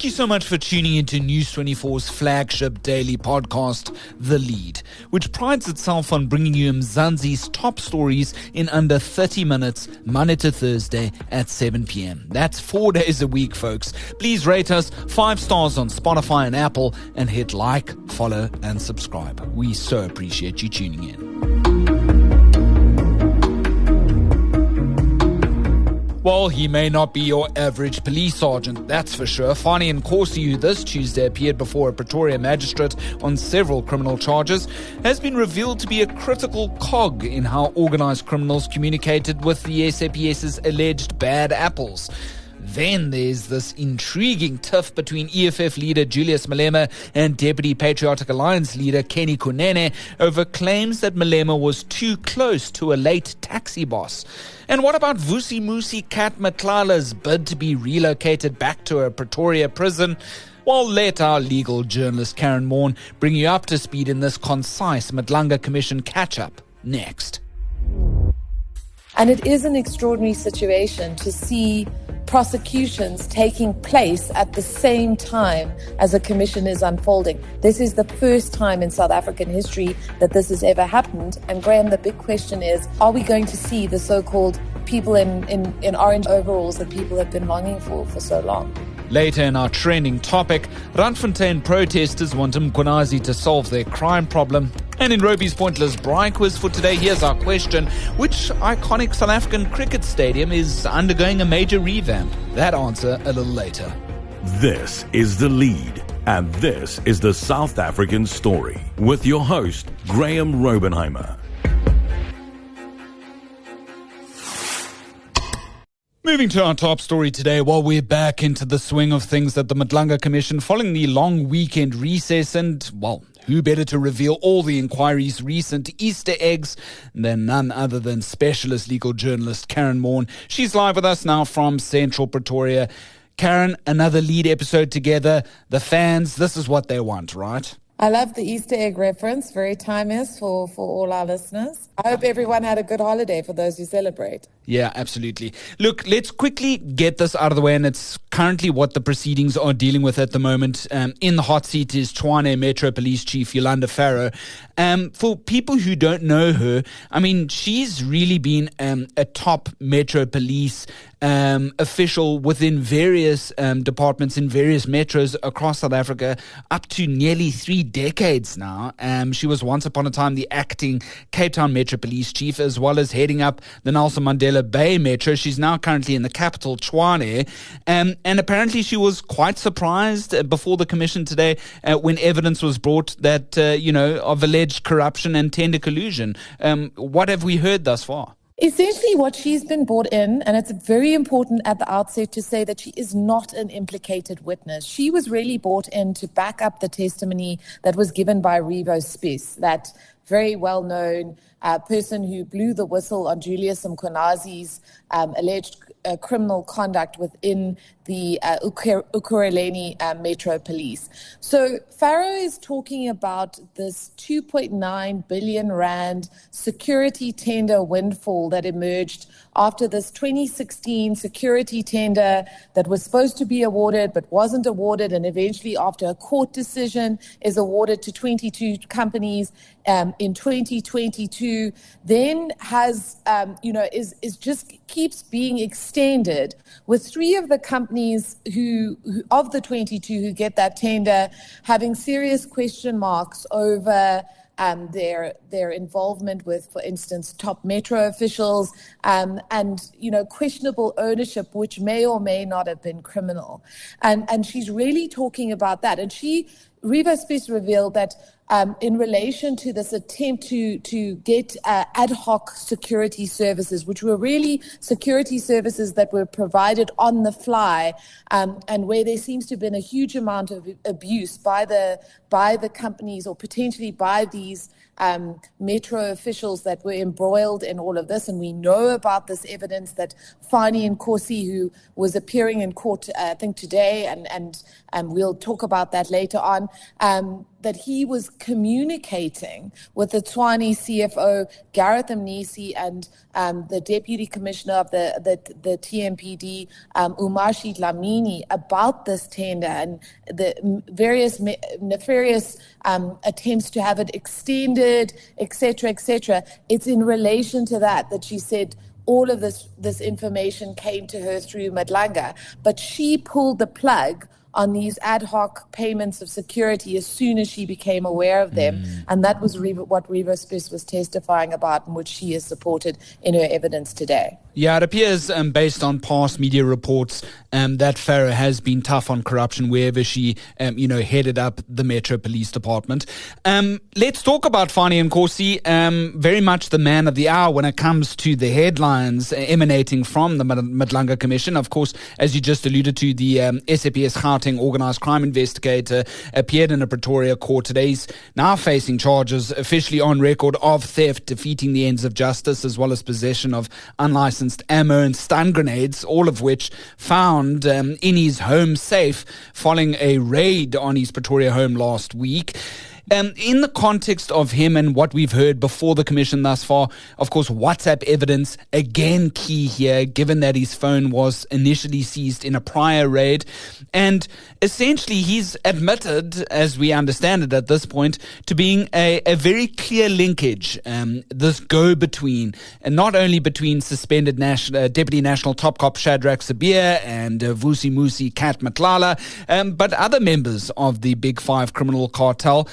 Thank you so much for tuning into News 24's flagship daily podcast, The Lead, which prides itself on bringing you Mzansi's top stories in under 30 minutes, Monday to Thursday at 7 p.m. That's 4 days a week, folks. Please rate us 5 stars on Spotify and Apple and hit like, follow, and subscribe. We so appreciate you tuning in. Well, he may not be your average police sergeant, that's for sure. Fannie Nkosi, who this Tuesday appeared before a Pretoria magistrate on several criminal charges, has been revealed to be a critical cog in how organised criminals communicated with the SAPS's alleged bad apples. Then there's this intriguing tiff between EFF leader Julius Malema and Deputy Patriotic Alliance leader Karyn Kunene over claims that Malema was too close to a late taxi boss. And what about Vusimusi cat Matlala's bid to be relocated back to a Pretoria prison? Well, let our legal journalist Karyn Maughan bring you up to speed in this concise Madlanga Commission catch-up next. And it is an extraordinary situation to see prosecutions taking place at the same time as a commission is unfolding. This is the first time in South African history that this has ever happened. And Graham, the big question is, are we going to see the so-called people in orange overalls that people have been longing for so long? Later in our trending topic, Randfontein protesters want Mkhwanazi to solve their crime problem. And in Rauby's pointless Braai quiz for today, here's our question. Which iconic South African cricket stadium is undergoing a major revamp? That answer a little later. This is The Lead, and this is the South African story with your host, Graham Robenheimer. Moving to our top story today, while we're back into the swing of things at the Madlanga Commission following the long weekend recess and, well, who better to reveal all the inquiry's recent Easter eggs than none other than specialist legal journalist Karyn Maughan. She's live with us now from Central Pretoria. Karyn, another lead episode together. The fans, this is what they want, right? I love the Easter egg reference, very timeless for all our listeners. I hope everyone had a good holiday for those who celebrate. Yeah, absolutely. Look, let's quickly get this out of the way, and it's currently what the proceedings are dealing with at the moment. In the hot seat is Tshwane Metro Police Chief Yolanda Farrow. For people who don't know her, I mean, she's really been a top Metro Police official within various departments in various metros across South Africa, up to nearly 3 decades now. She was once upon a time the acting Cape Town Metro Police Chief, as well as heading up the Nelson Mandela Bay Metro. She's now currently in the capital, Tshwane. And apparently she was quite surprised before the commission today when evidence was brought that, of alleged corruption and tender collusion. What have we heard thus far? Essentially what she's been brought in, and it's very important at the outset to say that she is not an implicated witness. She was really brought in to back up the testimony that was given by Vusimusi, that very well-known person who blew the whistle on Julius Mkhwanazi's alleged criminal conduct within the Ekurhuleni Metro Police. So Farrow is talking about this 2.9 billion rand security tender windfall that emerged after this 2016 security tender that was supposed to be awarded but wasn't awarded, and eventually after a court decision is awarded to 22 companies in 2022, then has, is just keeps being extended with 3 of the companies who of the 22 who get that tender having serious question marks over their involvement with, for instance, top metro officials, and questionable ownership, which may or may not have been criminal. And she's really talking about that. And Vusimusi revealed that in relation to this attempt to get ad hoc security services, which were really security services that were provided on the fly, and where there seems to have been a huge amount of abuse by the companies, or potentially by these metro officials that were embroiled in all of this. And we know about this evidence that Fannie Nkosi, who was appearing in court, I think today, and we'll talk about that later on, that he was communicating with the Tshwane CFO, Gareth Mnisi, and the Deputy Commissioner of the TMPD, Umarshid Lamini, about this tender and the various nefarious attempts to have it extended, etc., etc. It's in relation to that she said all of this information came to her through Madlanga, but she pulled the plug on these ad hoc payments of security as soon as she became aware of them. And that was what Revo Spis was testifying about, and which she has supported in her evidence today. Yeah, it appears, based on past media reports, that Farrow has been tough on corruption wherever she, headed up the Metro Police Department. Let's talk about Fannie Nkosi, very much the man of the hour when it comes to the headlines emanating from the Madlanga Commission. Of course, as you just alluded to, the SAPS Gauteng organised crime investigator appeared in a Pretoria court today. He's now facing charges officially on record of theft, defeating the ends of justice, as well as possession of unlicensed ammo and stun grenades, all of which found in his home safe following a raid on his Pretoria home last week. In the context of him and what we've heard before the commission thus far, of course, WhatsApp evidence, again key here, given that his phone was initially seized in a prior raid. And essentially, he's admitted, as we understand it at this point, to being a very clear linkage, this go-between, and not only between suspended Deputy National Top Cop Shadrach Sabir and Vusimusi Cat Matlala, but other members of the Big Five criminal cartel.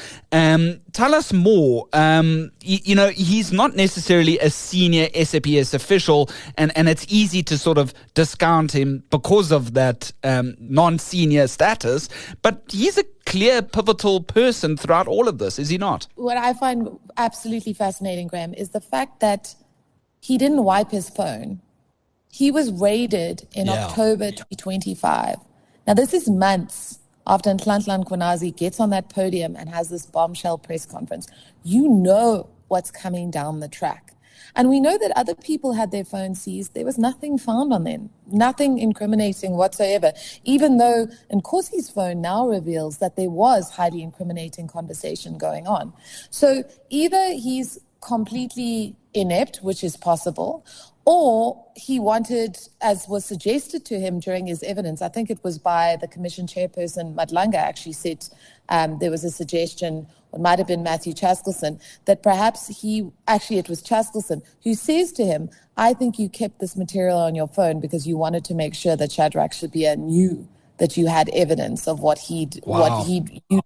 Tell us more. He's not necessarily a senior SAPS official, and it's easy to sort of discount him because of that non-senior status, but he's a clear, pivotal person throughout all of this, is he not? What I find absolutely fascinating, Graham, is the fact that he didn't wipe his phone. He was raided in October 2025. Now, this is months after Nhlanhla Mkhwanazi gets on that podium and has this bombshell press conference. You know what's coming down the track. And we know that other people had their phones seized. There was nothing found on them, nothing incriminating whatsoever, even though Nkosi's phone now reveals that there was highly incriminating conversation going on. So either he's completely inept, which is possible, or he wanted, as was suggested to him during his evidence, I think it was by the commission chairperson, Madlanga actually said there was a suggestion, or it might have been Matthew Chaskelson, that perhaps it was Chaskelson, who says to him, I think you kept this material on your phone because you wanted to make sure that Shadrach Sabir knew that you had evidence of what you'd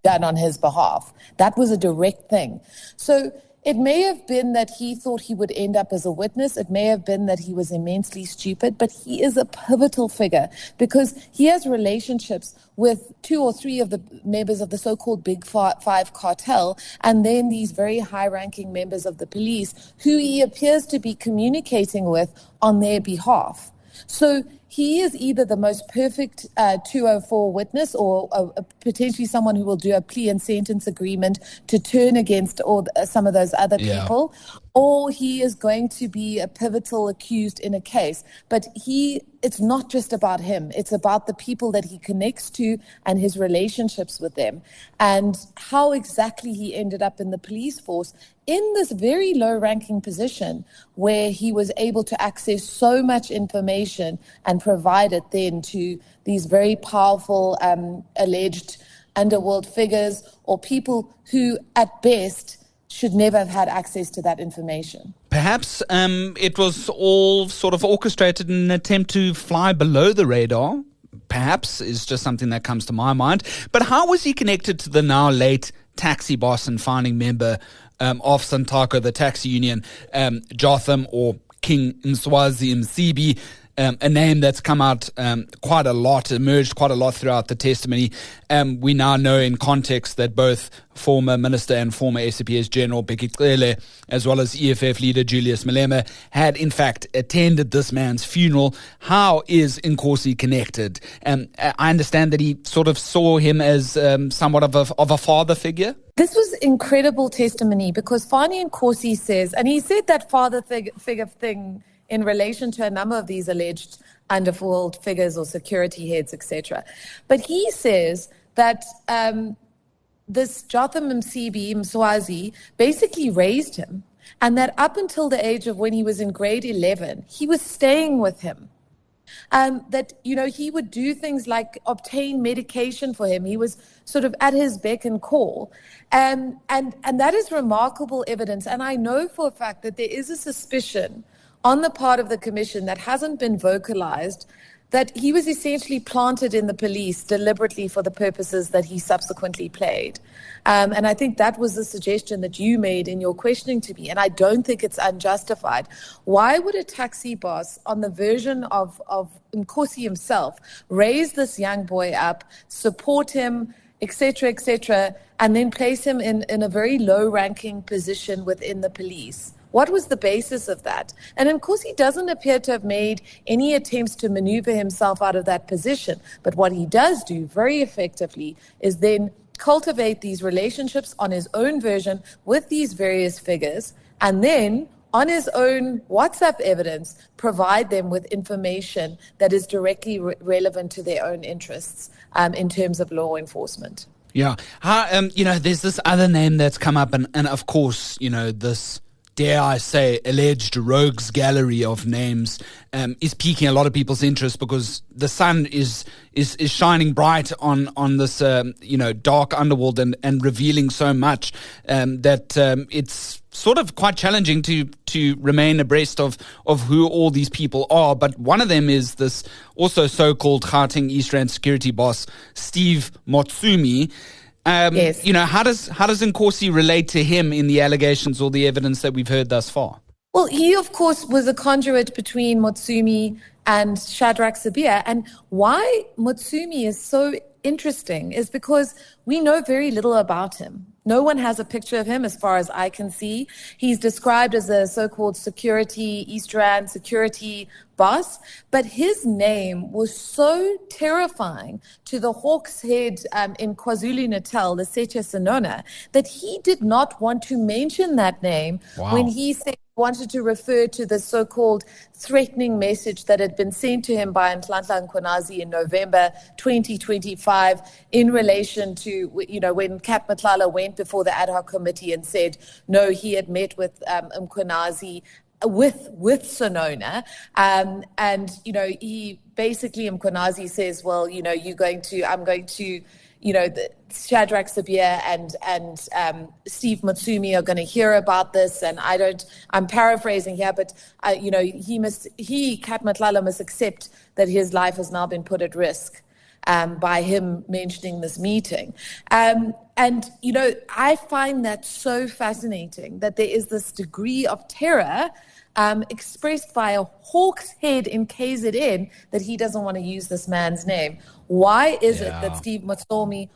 done on his behalf. That was a direct thing. So it may have been that he thought he would end up as a witness. It may have been that he was immensely stupid, but he is a pivotal figure because he has relationships with 2 or 3 of the members of the so-called Big Five cartel, and then these very high-ranking members of the police who he appears to be communicating with on their behalf. So he is either the most perfect 204 witness or potentially someone who will do a plea and sentence agreement to turn against some of those other people, or he is going to be a pivotal accused in a case. But it's not just about him. It's about the people that he connects to and his relationships with them, and how exactly he ended up in the police force in this very low-ranking position where he was able to access so much information and provide it then to these very powerful alleged underworld figures or people who, at best, should never have had access to that information. Perhaps it was all sort of orchestrated in an attempt to fly below the radar. Perhaps is just something that comes to my mind. But how was he connected to the now late taxi boss and founding member of Santaco, the taxi union, Jotham or King Mswazi Msibi? A name that's come out quite a lot, emerged quite a lot throughout the testimony. We now know in context that both former minister and former SAPS General Bheki Cele, as well as EFF leader Julius Malema, had in fact attended this man's funeral. How is Nkosi connected? I understand that he sort of saw him as somewhat of a father figure. This was incredible testimony because Fannie Nkosi says, and he said that father figure thing in relation to a number of these alleged underworld figures or security heads, etc. But he says that this Jotham Mswazi basically raised him, and that up until the age of when he was in grade 11, he was staying with him. That, he would do things like obtain medication for him. He was sort of at his beck and call. And that is remarkable evidence. And I know for a fact that there is a suspicion on the part of the commission that hasn't been vocalized that he was essentially planted in the police deliberately for the purposes that he subsequently played. And I think that was the suggestion that you made in your questioning to me, and I don't think it's unjustified. Why would a taxi boss, on the version of Nkosi himself, raise this young boy up, support him, etc., and then place him in a very low-ranking position within the police? What was the basis of that? And Nkosi doesn't appear to have made any attempts to maneuver himself out of that position. But what he does do very effectively is then cultivate these relationships on his own version with these various figures, and then on his own WhatsApp evidence, provide them with information that is directly relevant to their own interests in terms of law enforcement. Yeah. There's this other name that's come up, and of course, this, dare I say, alleged rogues gallery of names is piquing a lot of people's interest, because the sun is shining bright on this dark underworld and revealing so much that it's sort of quite challenging to remain abreast of who all these people are. But one of them is this also so-called Gauteng East Rand security boss, Steve Motsumi. Yes. How does Nkosi relate to him in the allegations or the evidence that we've heard thus far? Well, he, of course, was a conduit between Motsumi and Shadrach Sabia. And why Motsumi is so interesting is because we know very little about him. No one has a picture of him as far as I can see. He's described as a so-called East Rand security boss, but his name was so terrifying to the Hawks head in KwaZulu-Natal, the Setja Senona, that he did not want to mention that name when he said wanted to refer to the so-called threatening message that had been sent to him by Nhlanhla Mkhwanazi in November 2025 in relation to, when Cap Matlala went before the ad hoc committee and said, no, he had met with Mkhwanazi with Senona. He basically, Mkhwanazi says, well, I'm going to, Shadrach Sabia and Steve Motsumi are going to hear about this, and I'm paraphrasing here, but Cap Matlala must accept that his life has now been put at risk by him mentioning this meeting. I find that so fascinating that there is this degree of terror expressed by a hawk's head in KZN that he doesn't want to use this man's name. Why is it that Steve Motsumi,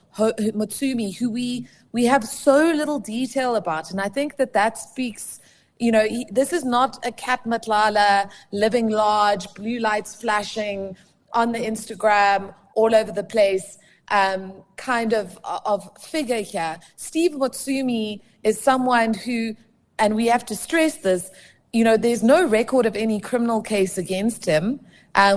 who we have so little detail about, and I think that speaks, this is not a Cap Matlala living large, blue lights flashing on the Instagram, all over the place kind of figure here. Steve Motsumi is someone who, and we have to stress this, there's no record of any criminal case against him.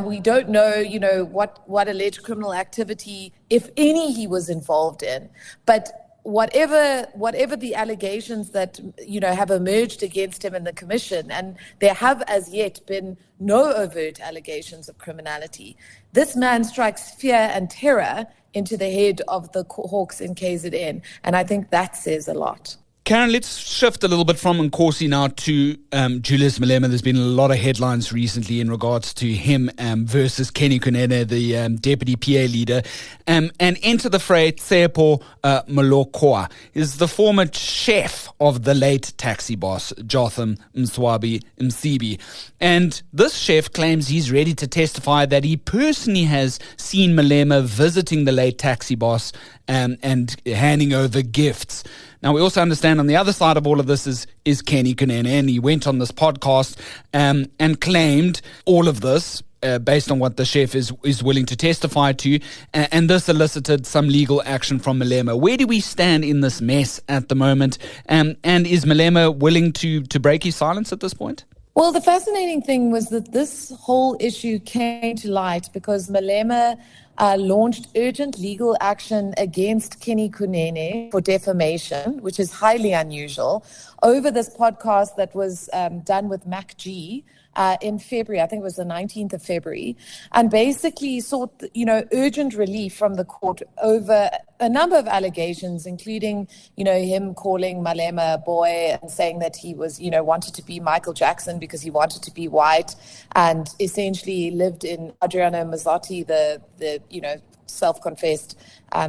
We don't know, what alleged criminal activity, if any, he was involved in. But whatever the allegations that, have emerged against him in the commission, and there have as yet been no overt allegations of criminality, this man strikes fear and terror into the head of the Hawks in KZN. And I think that says a lot. Karyn, let's shift a little bit from Nkosi now to Julius Malema. There's been a lot of headlines recently in regards to him versus Kenny Kunene, the deputy PA leader. And enter the fray, Tsepo Molokoa is the former chef of the late taxi boss, Jotham Msibi. And this chef claims he's ready to testify that he personally has seen Malema visiting the late taxi boss and handing over gifts. Now, we also understand on the other side of all of this is Kenny Kunene, and he went on this podcast and claimed all of this based on what the chef is willing to testify to, and this elicited some legal action from Malema. Where do we stand in this mess at the moment? And is Malema willing to break his silence at this point? Well, the fascinating thing was that this whole issue came to light because Malema launched urgent legal action against Kenny Kunene for defamation, which is highly unusual, over this podcast that was done with Mac G. In February, I think it was the 19th of February, and basically sought, urgent relief from the court over a number of allegations, including, him calling Malema a boy and saying that he was, wanted to be Michael Jackson because he wanted to be white, and essentially lived in Adriano Mazzotti, the self-confessed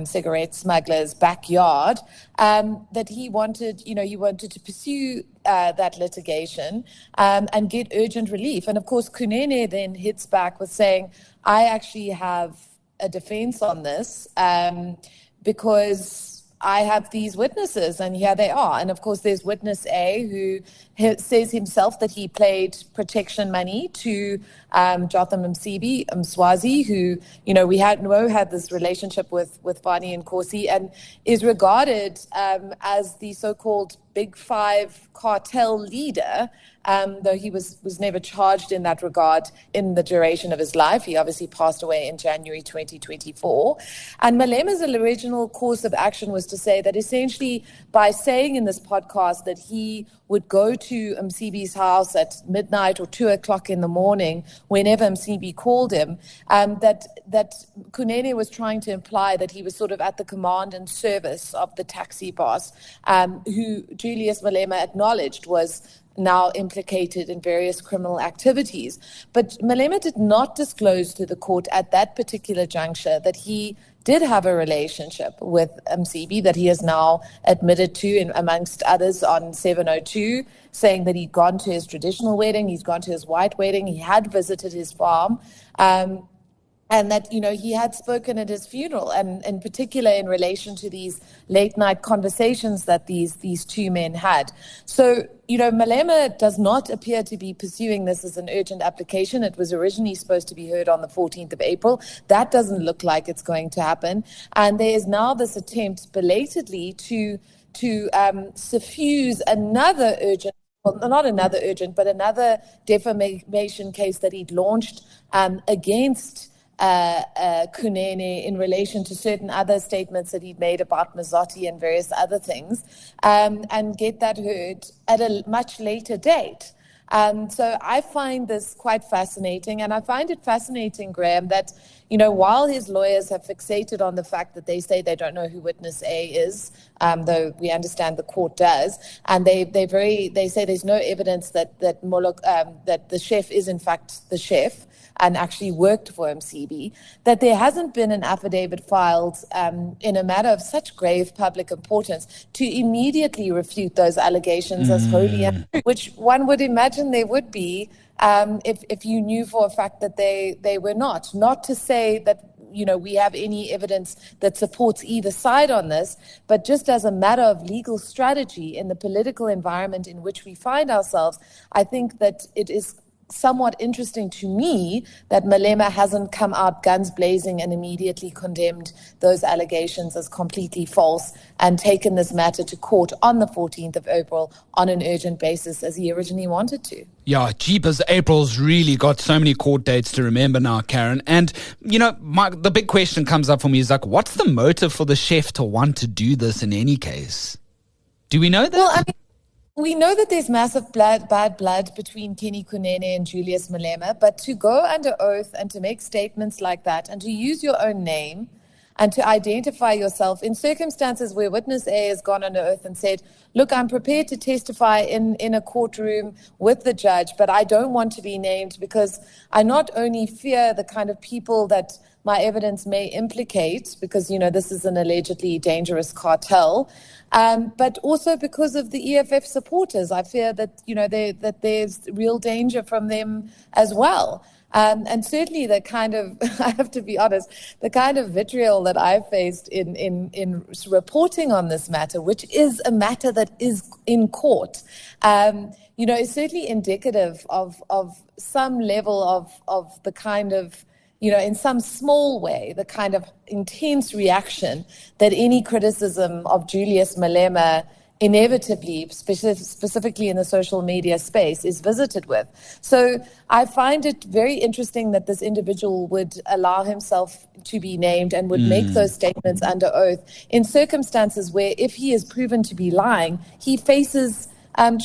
cigarette smuggler's backyard, that he wanted to pursue that litigation and get urgent relief. And of course, Kunene then hits back with saying, I actually have a defense on this because I have these witnesses, and here they are. And of course, there's witness A, who says himself that he paid protection money to Jotham Mswazi, who, we had this relationship with Fannie Nkosi, and is regarded as the so-called Big Five cartel leader, though he was never charged in that regard in the duration of his life. He obviously passed away in January 2024. And Malema's original course of action was to say that essentially by saying in this podcast that he would go to Msibi's house at midnight or 2 o'clock in the morning whenever Msibi called him, that Kunene was trying to imply that he was sort of at the command and service of the taxi boss, who Julius Malema acknowledged was now implicated in various criminal activities. But Malema did not disclose to the court at that particular juncture that he did have a relationship with Msibi that he has now admitted to, amongst others, on 702, saying that he'd gone to his traditional wedding, he's gone to his white wedding, he had visited his farm, and that, he had spoken at his funeral, and in particular in relation to these late night conversations that these two men had. So, Malema does not appear to be pursuing this as an urgent application. It was originally supposed to be heard on the 14th of April. That doesn't look like it's going to happen. And there is now this attempt belatedly to suffuse another urgent, well, not another urgent, but another defamation case that he'd launched against Kunene in relation to certain other statements that he'd made about Mazzotti and various other things, and get that heard at a much later date. So I find this quite fascinating, and I find it fascinating, Graham, that, while his lawyers have fixated on the fact that they say they don't know who witness A is, though we understand the court does, and they say there's no evidence that the chef is in fact the chef and actually worked for MCB, that there hasn't been an affidavit filed in a matter of such grave public importance to immediately refute those allegations as wholly untrue, which one would imagine there would be if you knew for a fact that they were not. Not to say that we have any evidence that supports either side on this, but just as a matter of legal strategy in the political environment in which we find ourselves, I think that it is somewhat interesting to me that Malema hasn't come out guns blazing and immediately condemned those allegations as completely false and taken this matter to court on the 14th of April on an urgent basis as he originally wanted to. Yeah, jeepers, April's really got so many court dates to remember now, Karyn. And, the big question comes up for me is like, what's the motive for the chef to want to do this in any case? Do we know that? Well, we know that there's massive bad blood between Kenny Kunene and Julius Malema, but to go under oath and to make statements like that and to use your own name and to identify yourself in circumstances where witness A has gone under oath and said, look, I'm prepared to testify in a courtroom with the judge, but I don't want to be named because I not only fear the kind of people that my evidence may implicate, because, this is an allegedly dangerous cartel, but also because of the EFF supporters. I fear that, that there's real danger from them as well. And certainly the kind of, I have to be honest, the kind of vitriol that I've faced in reporting on this matter, which is a matter that is in court, is certainly indicative of some level of the kind of, in some small way, the kind of intense reaction that any criticism of Julius Malema inevitably, specifically in the social media space, is visited with. So I find it very interesting that this individual would allow himself to be named and would make those statements under oath in circumstances where, if he is proven to be lying, he faces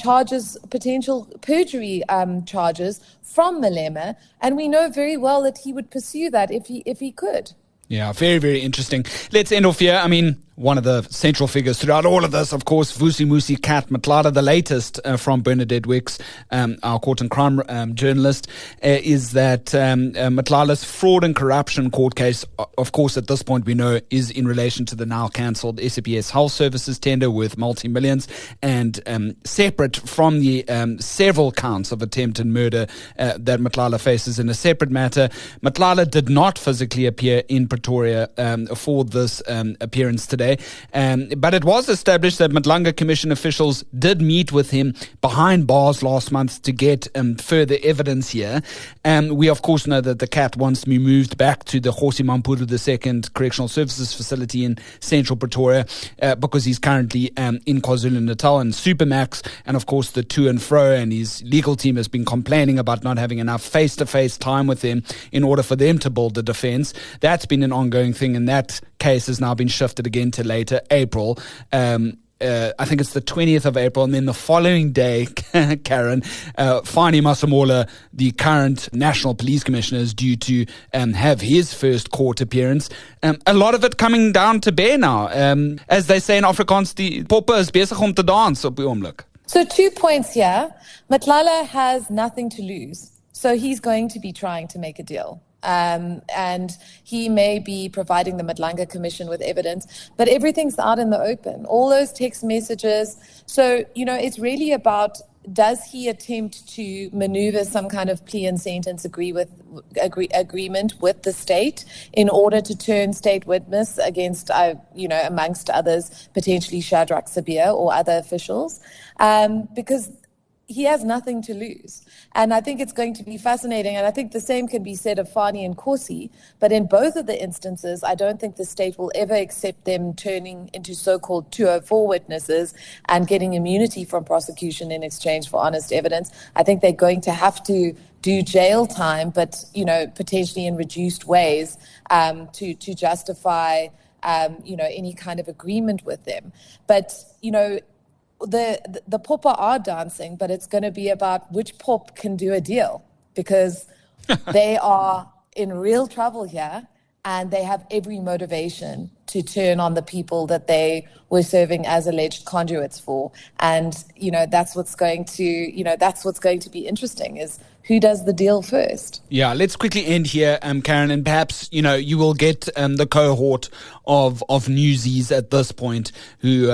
charges, potential perjury charges from Malema, and we know very well that he would pursue that if he could. Yeah, very, very interesting. Let's end off here. I mean, one of the central figures throughout all of this, of course, Vusimusi Cat Matlala, the latest from Bernadette Wicks, our court and crime journalist, is that Matlala's fraud and corruption court case, of course, at this point we know, is in relation to the now cancelled SAPS health services tender worth multi-millions, and separate from the several counts of attempted murder that Matlala faces in a separate matter. Matlala did not physically appear in Pretoria for this appearance today. But it was established that Madlanga Commission officials did meet with him behind bars last month to get further evidence here. We, of course, know that the cat wants to be moved back to the Kgosi Mampuru II Correctional Services Facility in central Pretoria because he's currently in KwaZulu-Natal and Supermax, and, of course, the to and fro, and his legal team has been complaining about not having enough face-to-face time with him in order for them to build the defense. That's been an ongoing thing, and that case has now been shifted again to later April. I think it's the 20th of April, and then the following day, Karyn, Fannie Nkosi, the current National Police Commissioner, is due to have his first court appearance. A lot of it coming down to bear now. As they say in Afrikaans, die poppe is besig om te dans op die oomblik. So 2 points here. Matlala has nothing to lose, so he's going to be trying to make a deal. And he may be providing the Madlanga Commission with evidence, but everything's out in the open. All those text messages. So, it's really about, does he attempt to maneuver some kind of plea and sentence agreement with the state in order to turn state witness against, amongst others, potentially Shadrach Sabir or other officials? Because he has nothing to lose. And I think it's going to be fascinating. And I think the same can be said of Fannie Nkosi. But in both of the instances, I don't think the state will ever accept them turning into so-called 204 witnesses and getting immunity from prosecution in exchange for honest evidence. I think they're going to have to do jail time, but, potentially in reduced ways to justify, any kind of agreement with them. But, the popa are dancing, but it's going to be about which pop can do a deal, because they are in real trouble here, and they have every motivation to turn on the people that they were serving as alleged conduits for. And, that's what's going to be interesting, is who does the deal first. Yeah, let's quickly end here, Karyn, and perhaps, you will get the cohort of newsies at this point who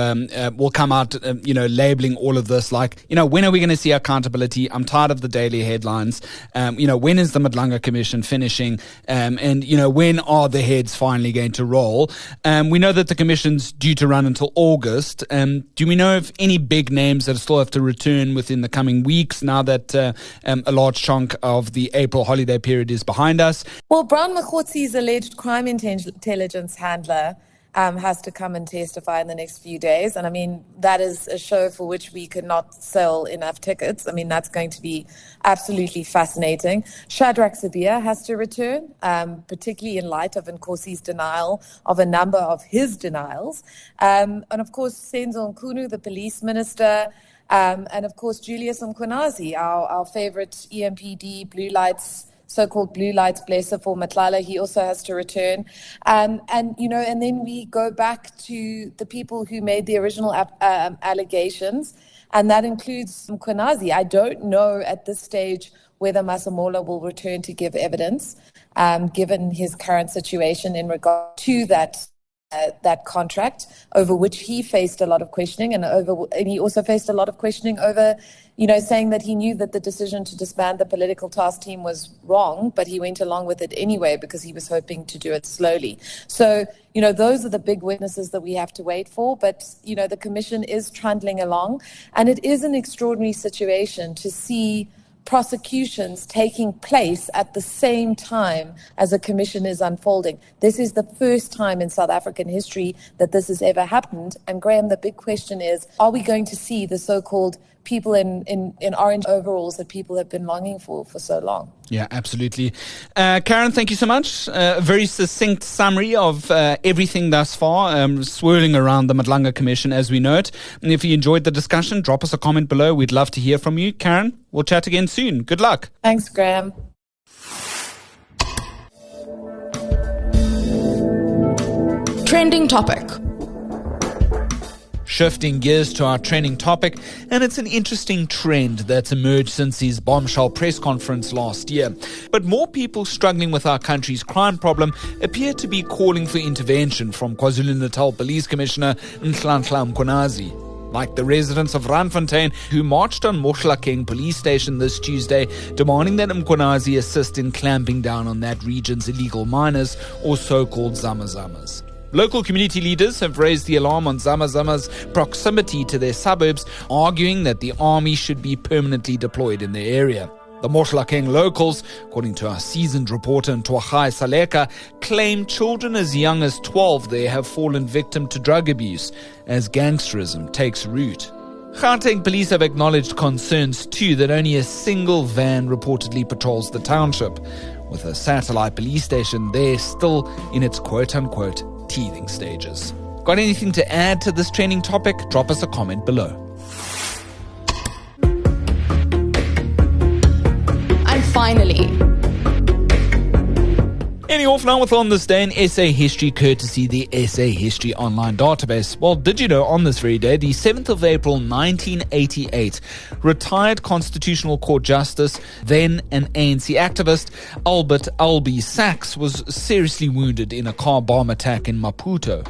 will come out, labeling all of this like, when are we going to see accountability? I'm tired of the daily headlines. When is the Madlanga Commission finishing? And, when are the heads finally going to roll? We know that the commission's due to run until August. Do we know of any big names that still have to return within the coming weeks now that a large chunk of the April holiday period is behind us? Well, Brown Makhotsi's alleged crime intelligence handler has to come and testify in the next few days. And I mean, that is a show for which we could not sell enough tickets. I mean, that's going to be absolutely fascinating. Shadrach Sabir has to return, particularly in light of Nkosi's denial of a number of his denials. And of course, Senzo Nkunu, the police minister, and of course, Julius Malema, our favorite EMPD blue lights, so-called blue lights blesser for Matlala. He also has to return. And then we go back to the people who made the original allegations, and that includes Mkhwanazi. I don't know at this stage whether Masemola will return to give evidence, given his current situation in regard to that contract, over which he faced a lot of questioning, and he also faced a lot of questioning over, saying that he knew that the decision to disband the political task team was wrong, but he went along with it anyway because he was hoping to do it slowly. So, those are the big witnesses that we have to wait for. But, the commission is trundling along, and it is an extraordinary situation to see prosecutions taking place at the same time as a commission is unfolding. This is the first time in South African history that this has ever happened. And Graham, the big question is, are we going to see the so-called people in orange overalls that people have been longing for so long? Yeah, absolutely. Karyn, thank you so much. A very succinct summary of everything thus far, swirling around the Madlanga Commission as we know it. And if you enjoyed the discussion, drop us a comment below. We'd love to hear from you. Karyn, we'll chat again soon. Good luck. Thanks, Graham. Trending topic. Shifting gears to our trending topic, and it's an interesting trend that's emerged since his bombshell press conference last year. But more people struggling with our country's crime problem appear to be calling for intervention from KwaZulu-Natal Police Commissioner Nhlanhla Mkhwanazi. Like the residents of Randfontein who marched on Mohlakeng police station this Tuesday, demanding that Mkhwanazi assist in clamping down on that region's illegal miners, or so-called zamazamas. Local community leaders have raised the alarm on Zamazama's proximity to their suburbs, arguing that the army should be permanently deployed in the area. The Mohlakeng locals, according to our seasoned reporter Ntwahai Saleka, claim children as young as 12 there have fallen victim to drug abuse as gangsterism takes root. Gauteng police have acknowledged concerns too that only a single van reportedly patrols the township, with a satellite police station there still in its quote-unquote teething stages. Got anything to add to this trending topic? Drop us a comment below. And finally, Ending off now with On This Day in SA History, courtesy the SA History Online Database. Well, did you know on this very day, the 7th of April 1988, retired Constitutional Court Justice, then an ANC activist, Albert "Albie" Sachs, was seriously wounded in a car bomb attack in Maputo.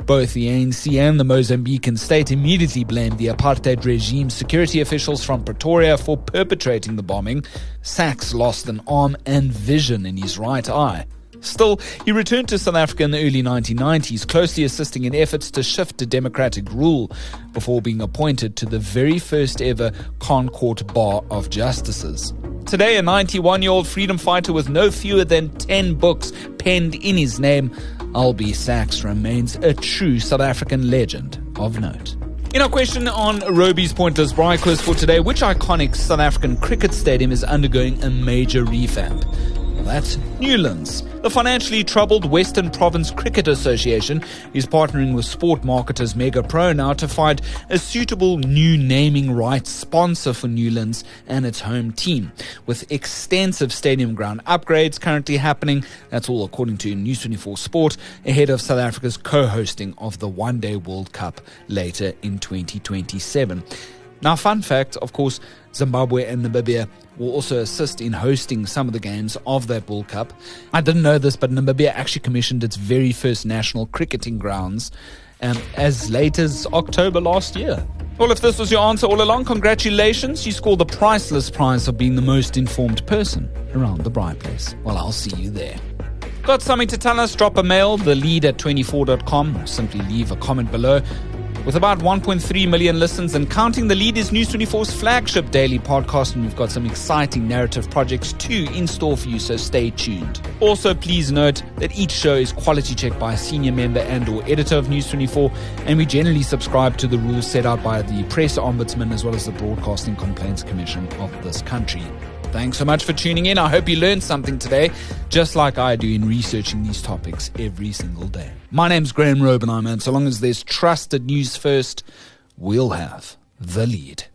Both the ANC and the Mozambican state immediately blamed the apartheid regime's security officials from Pretoria for perpetrating the bombing. Sachs lost an arm and vision in his right eye. Still, he returned to South Africa in the early 1990s, closely assisting in efforts to shift to democratic rule before being appointed to the very first ever Concourt Bar of Justices. Today, a 91-year-old freedom fighter with no fewer than 10 books penned in his name, Albie Sachs remains a true South African legend of note. In our question on Rauby's Pointless Braai quiz for today, which iconic South African cricket stadium is undergoing a major revamp? Well, that's Newlands. The financially troubled Western Province Cricket Association is partnering with sport marketers Mega Pro now to find a suitable new naming rights sponsor for Newlands and its home team, with extensive stadium ground upgrades currently happening. That's all according to News24 Sport, ahead of South Africa's co-hosting of the One Day World Cup later in 2027. Now, fun fact, of course, Zimbabwe and Namibia will also assist in hosting some of the games of that World Cup. I didn't know this, but Namibia actually commissioned its very first national cricketing grounds as late as October last year. Well, if this was your answer all along, congratulations. You scored the priceless prize of being the most informed person around the Braai place. Well, I'll see you there. Got something to tell us? Drop a mail, thelead@24.com, or simply leave a comment below. With about 1.3 million listens and counting, The Lead is News24's flagship daily podcast, and we've got some exciting narrative projects too in store for you, so stay tuned. Also, please note that each show is quality checked by a senior member and or editor of News24, and we generally subscribe to the rules set out by the Press Ombudsman as well as the Broadcasting Complaints Commission of this country. Thanks so much for tuning in. I hope you learned something today, just like I do in researching these topics every single day. My name's Graham Rauby, and so long as there's trusted news first, we'll have The Lead.